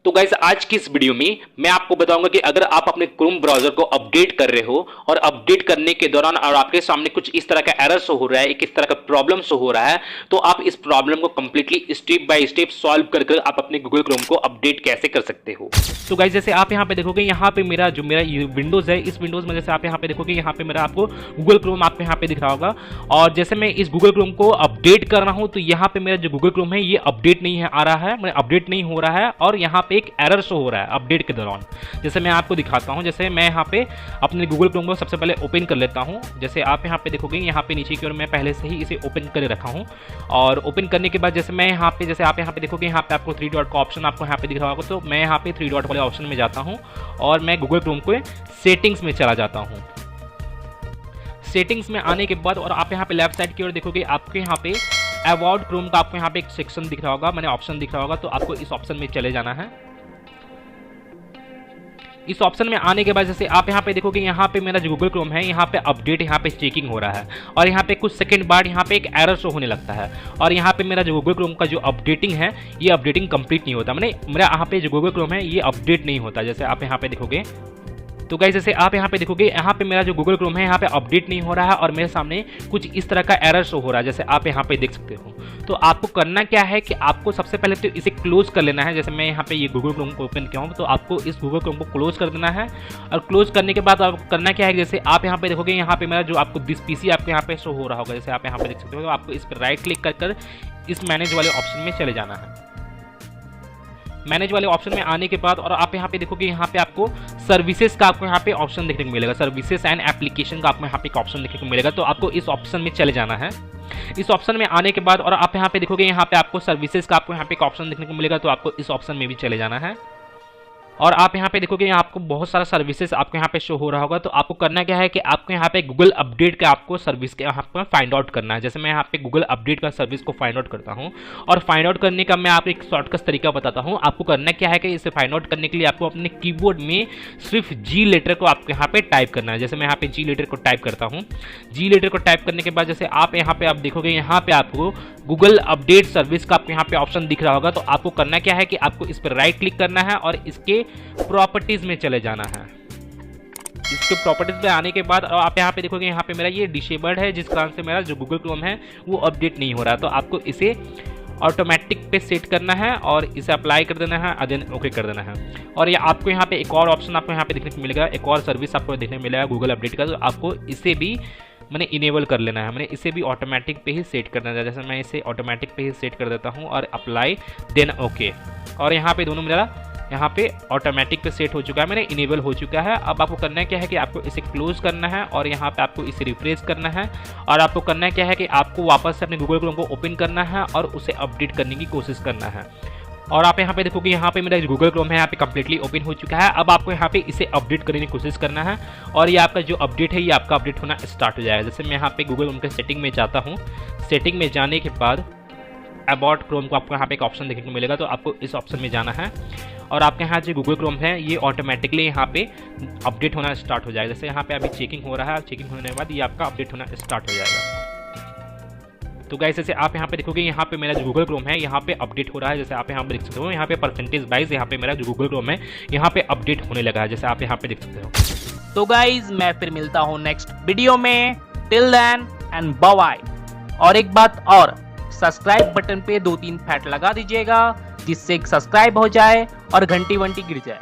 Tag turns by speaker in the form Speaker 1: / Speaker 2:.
Speaker 1: तो गाइस आज की इस वीडियो में मैं आपको बताऊंगा कि अगर आप अपने क्रोम ब्राउजर को अपडेट कर रहे हो और अपडेट करने के दौरान और आपके सामने कुछ इस तरह का एरर शो हो रहा है, किस तरह का प्रॉब्लम शो हो रहा है, तो आप इस प्रॉब्लम को completely step by step solve कर आप अपने गूगल क्रोम को अपडेट कैसे कर सकते हो। तो गाइस जैसे आप यहाँ पे देखोगे, यहाँ पे मेरा विंडोज है, इस विंडोज में जैसे आप यहाँ पे देखोगे, यहाँ पे मेरा आपको गूगल क्रोम आपको यहाँ पे दिख रहा होगा। और जैसे मैं इस गूगल क्रोम को अपडेट कर रहा हूँ तो यहाँ पे मेरा जो गूगल क्रोम है ये अपडेट नहीं है आ रहा है, मतलब अपडेट नहीं हो रहा है और यहाँ पे एक एरर शो हो रहा है अपडेट के दौरान। जैसे मैं आपको दिखाता हूँ, जैसे मैं यहाँ पे अपने गूगल क्रोम को सबसे पहले ओपन कर लेता हूँ। जैसे आप यहाँ पे देखोगे, यहाँ पे नीचे की ओर मैं पहले से ही इसे ओपन कर रखा हूँ। और ओपन करने के बाद जैसे मैं यहाँ पे, जैसे आप यहाँ पे देखोगे, यहाँ पे आपको 3 डॉट का ऑप्शन आपको यहाँ पे दिख रहा होगा, तो मैं यहाँ पे 3 डॉट वाले ऑप्शन में जाता हूँ और मैं गूगल क्रोम को सेटिंग्स में चला जाता हूँ। सेटिंग्स में आने के बाद और आप यहाँ पे लेफ्ट साइड की ओर देखोगे, आपके यहाँ पे अबाउट क्रोम का आपको यहाँ पे एक सेक्शन दिख रहा होगा, मैंने ऑप्शन दिख रहा होगा, तो आपको इस ऑप्शन में चले जाना है। इस ऑप्शन में आने के बाद जैसे आप यहाँ पे देखोगे, यहाँ पे मेरा जो गूगल क्रोम है यहाँ पे अपडेट यहाँ पे चेकिंग हो रहा है और यहाँ पे कुछ सेकंड बाद यहाँ पे एक एरर शो होने लगता है और यहाँ पे मेरा जो गूगल क्रोम का जो अपडेटिंग है ये अपडेटिंग कंप्लीट नहीं होता, मैंने मेरा यहाँ पे जो गूगल क्रोम है ये अपडेट नहीं होता। जैसे आप यहाँ पे देखोगे, तो गाइस जैसे आप यहाँ पे देखोगे, यहाँ पे मेरा जो गूगल क्रोम है यहाँ पे अपडेट नहीं हो रहा है और मेरे सामने कुछ इस तरह का एरर शो हो रहा है, जैसे आप यहाँ पे देख सकते हो। तो आपको करना क्या है कि आपको सबसे पहले तो इसे क्लोज कर लेना है। जैसे मैं यहाँ पे ये गूगल क्रोम को ओपन किया हूँ, तो आपको इस गूगल क्रोम को क्लोज कर देना है। और क्लोज करने के बाद आपको करना क्या है, जैसे आप यहाँ पे देखोगे, यहाँ पे मेरा जो आपको दिस पीसी आपको यहाँ पे शो हो रहा होगा, जैसे आप यहाँ पे देख सकते हो, तो आपको इस पर राइट क्लिक कर इस मैनेज वाले ऑप्शन में चले जाना है। मैनेज वाले ऑप्शन में आने के बाद और आप यहाँ पे देखोगे, यहाँ पे आपको सर्विसेज का आपको यहाँ पे ऑप्शन देखने को मिलेगा, सर्विसेज एंड एप्लीकेशन का आपको यहाँ पे एक ऑप्शन देखने को मिलेगा, तो आपको इस ऑप्शन में चले जाना है। इस ऑप्शन में आने के बाद और आप यहाँ पे देखोगे, यहाँ पे आपको सर्विसेज का आपको यहाँ पे एक ऑप्शन देखने को मिलेगा, तो आपको इस ऑप्शन में भी चले जाना है। और आप यहाँ पे देखोगे, यहाँ आपको बहुत सारा सर्विसेज आपको यहाँ पे शो हो रहा होगा, तो आपको करना क्या है कि आपको यहाँ पे गूगल अपडेट का आपको सर्विस के यहाँ पर फाइंड आउट करना है। जैसे मैं यहाँ पे गूगल अपडेट का सर्विस को फाइंड आउट करता हूँ और फाइंड आउट करने का मैं आपको एक शॉर्टकट तरीका बताता हूँ। आपको करना क्या है कि इसे फाइंड आउट करने के लिए आपको अपने कीबोर्ड में सिर्फ जी लेटर को आपको यहाँ पे टाइप करना है। जैसे मैं यहाँ पे जी लेटर को टाइप करता हूँ। जी लेटर को टाइप करने के बाद जैसे आप यहाँ पे आप देखोगे, यहाँ पे आपको गूगल अपडेट सर्विस का आपको यहाँ पे ऑप्शन दिख रहा होगा, तो आपको करना क्या है कि आपको इस पर राइट क्लिक करना है और इसके प्रॉपर्टीज में चले जाना है। इसके प्रॉपर्टीज में आने के बाद आप यहाँ पे देखोगे, यहाँ पे मेरा ये डिसेबल्ड है, जिस कारण से मेरा जो गूगल क्रोम है वो अपडेट नहीं हो रहा है। तो आपको इसे ऑटोमेटिक पे सेट करना है और इसे अप्लाई कर देना है, देन ओके कर देना है। और ये आपको यहाँ पे एक और ऑप्शन आपको यहाँ पे देखने को मिलेगा, एक और सर्विस आपको देखने को मिलेगा गूगल अपडेट का, तो आपको इसे भी मैंने इनेबल कर लेना है, मैंने इसे भी ऑटोमेटिक पे ही सेट करना है। जैसे मैं इसे ऑटोमेटिक पे ही सेट कर देता हूँ और अप्लाई देन ओके। और यहाँ पे दोनों मेरा यहाँ पे ऑटोमेटिक पे सेट हो चुका है, मैंने इनेबल हो चुका है। अब आपको करना क्या है कि आपको इसे क्लोज करना है और यहाँ पे आपको इसे रिफ्रेश करना है और आपको करना क्या है कि आपको वापस से अपने गूगल क्रोम को ओपन करना है और उसे अपडेट करने की कोशिश करना है। और आप यहाँ पे देखोगे, यहाँ पे मेरा गूगल क्रोम है यहाँ पे कम्प्लीटली ओपन हो चुका है। अब आपको यहाँ पे इसे अपडेट करने की कोशिश करना है और ये आपका जो अपडेट है ये आपका अपडेट होना स्टार्ट हो जाएगा। जैसे मैं यहाँ पे गूगल क्रोम के सेटिंग में जाता हूँ। सेटिंग में जाने के बाद अबाउट क्रोम को आपको यहाँ पे एक ऑप्शन देखने को मिलेगा, तो आपको इस ऑप्शन में जाना है और आपके यहाँ जो गूगल क्रोम है ये ऑटोमेटिकली यहाँ पे अपडेट होना स्टार्ट हो जाएगा। जैसे यहाँ पे अभी चेकिंग हो रहा है, चेकिंग होने के बाद ये आपका अपडेट होना स्टार्ट हो जाएगा। तो गाइस जैसे आप यहाँ पे देखोगे, यहाँ पे मेरा जो गूगल क्रोम है यहाँ पे अपडेट हो रहा है। जैसे आप यहाँ पे देख सकते हो, यहाँ पे परसेंटेज वाइज यहाँ पे मेरा जो गूगल क्रोम है यहाँ पे अपडेट होने लगा है, जैसे आप यहाँ पे देख सकते हो।
Speaker 2: तो गाइस मैं फिर मिलता हूँ नेक्स्ट वीडियो में, till then and bye bye. और एक बात और, सब्सक्राइब बटन पे 2-3 फैट लगा दीजिएगा जिससे सब्सक्राइब हो जाए और घंटी वंटी गिर जाए।